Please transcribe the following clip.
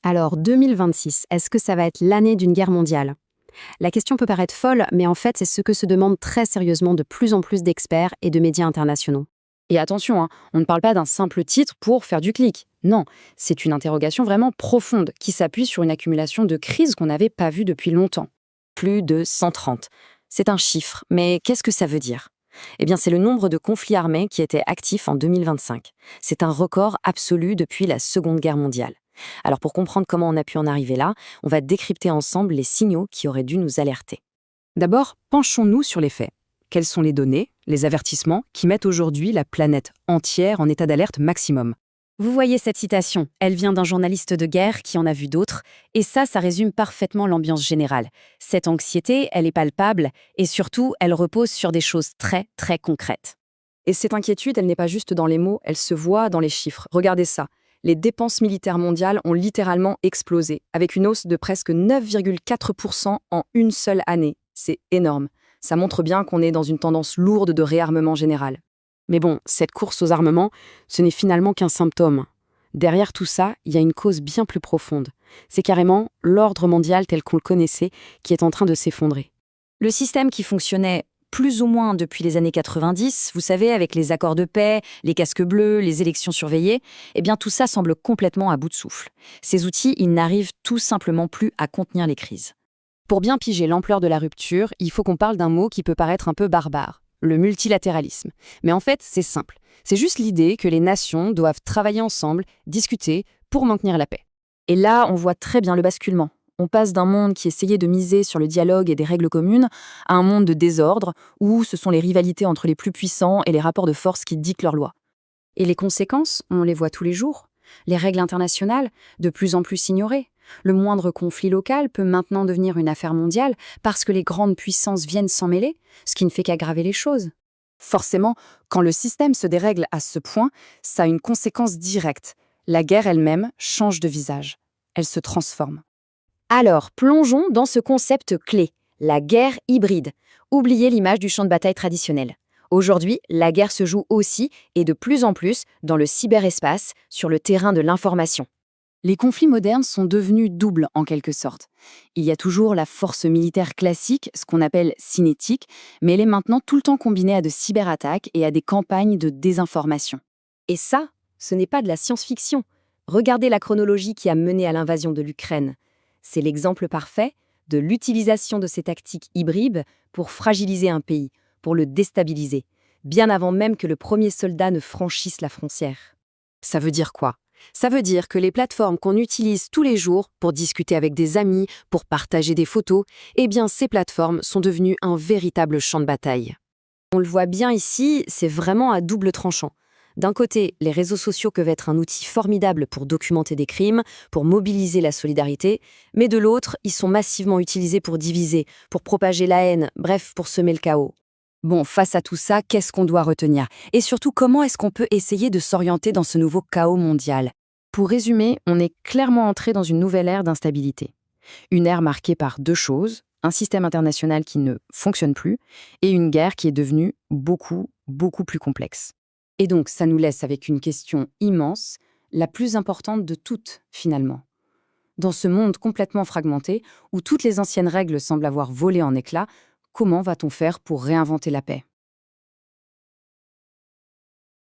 Alors, 2026, est-ce que ça va être l'année d'une guerre mondiale? La question peut paraître folle, mais en fait, c'est ce que se demandent très sérieusement de plus en plus d'experts et de médias internationaux. Et attention, hein, on ne parle pas d'un simple titre pour faire du clic. Non, c'est une interrogation vraiment profonde qui s'appuie sur une accumulation de crises qu'on n'avait pas vues depuis longtemps. Plus de 130. C'est un chiffre, mais qu'est-ce que ça veut dire? Eh bien, c'est le nombre de conflits armés qui étaient actifs en 2025. C'est un record absolu depuis la Seconde Guerre mondiale. Alors, pour comprendre comment on a pu en arriver là, on va décrypter ensemble les signaux qui auraient dû nous alerter. D'abord, penchons-nous sur les faits. Quelles sont les données, les avertissements qui mettent aujourd'hui la planète entière en état d'alerte maximum? Vous voyez cette citation, elle vient d'un journaliste de guerre qui en a vu d'autres, et ça résume parfaitement l'ambiance générale. Cette anxiété, elle est palpable, et surtout, elle repose sur des choses très, très concrètes. Et cette inquiétude, elle n'est pas juste dans les mots, elle se voit dans les chiffres. Regardez ça. Les dépenses militaires mondiales ont littéralement explosé, avec une hausse de presque 9,4% en une seule année. C'est énorme. Ça montre bien qu'on est dans une tendance lourde de réarmement général. Mais bon, cette course aux armements, ce n'est finalement qu'un symptôme. Derrière tout ça, il y a une cause bien plus profonde. C'est carrément l'ordre mondial tel qu'on le connaissait qui est en train de s'effondrer. Le système qui fonctionnait plus ou moins depuis les années 90, vous savez, avec les accords de paix, les casques bleus, les élections surveillées, eh bien tout ça semble complètement à bout de souffle. Ces outils, ils n'arrivent tout simplement plus à contenir les crises. Pour bien piger l'ampleur de la rupture, il faut qu'on parle d'un mot qui peut paraître un peu barbare, le multilatéralisme. Mais en fait, c'est simple. C'est juste l'idée que les nations doivent travailler ensemble, discuter, pour maintenir la paix. Et là, on voit très bien le basculement. On passe d'un monde qui essayait de miser sur le dialogue et des règles communes à un monde de désordre où ce sont les rivalités entre les plus puissants et les rapports de force qui dictent leurs lois. Et les conséquences, on les voit tous les jours. Les règles internationales, de plus en plus ignorées. Le moindre conflit local peut maintenant devenir une affaire mondiale parce que les grandes puissances viennent s'en mêler, ce qui ne fait qu'aggraver les choses. Forcément, quand le système se dérègle à ce point, ça a une conséquence directe. La guerre elle-même change de visage. Elle se transforme. Alors, plongeons dans ce concept clé, la guerre hybride. Oubliez l'image du champ de bataille traditionnel. Aujourd'hui, la guerre se joue aussi, et de plus en plus, dans le cyberespace, sur le terrain de l'information. Les conflits modernes sont devenus doubles en quelque sorte. Il y a toujours la force militaire classique, ce qu'on appelle cinétique, mais elle est maintenant tout le temps combinée à de cyberattaques et à des campagnes de désinformation. Et ça, ce n'est pas de la science-fiction. Regardez la chronologie qui a mené à l'invasion de l'Ukraine. C'est l'exemple parfait de l'utilisation de ces tactiques hybrides pour fragiliser un pays, pour le déstabiliser, bien avant même que le premier soldat ne franchisse la frontière. Ça veut dire quoi? Ça veut dire que les plateformes qu'on utilise tous les jours pour discuter avec des amis, pour partager des photos, eh bien ces plateformes sont devenues un véritable champ de bataille. On le voit bien ici, c'est vraiment à double tranchant. D'un côté, les réseaux sociaux peuvent être un outil formidable pour documenter des crimes, pour mobiliser la solidarité, mais de l'autre, ils sont massivement utilisés pour diviser, pour propager la haine, bref, pour semer le chaos. Bon, face à tout ça, qu'est-ce qu'on doit retenir? Et surtout, comment est-ce qu'on peut essayer de s'orienter dans ce nouveau chaos mondial? Pour résumer, on est clairement entré dans une nouvelle ère d'instabilité. Une ère marquée par deux choses, un système international qui ne fonctionne plus et une guerre qui est devenue beaucoup, beaucoup plus complexe. Et donc, ça nous laisse avec une question immense, la plus importante de toutes, finalement. Dans ce monde complètement fragmenté, où toutes les anciennes règles semblent avoir volé en éclats, comment va-t-on faire pour réinventer la paix?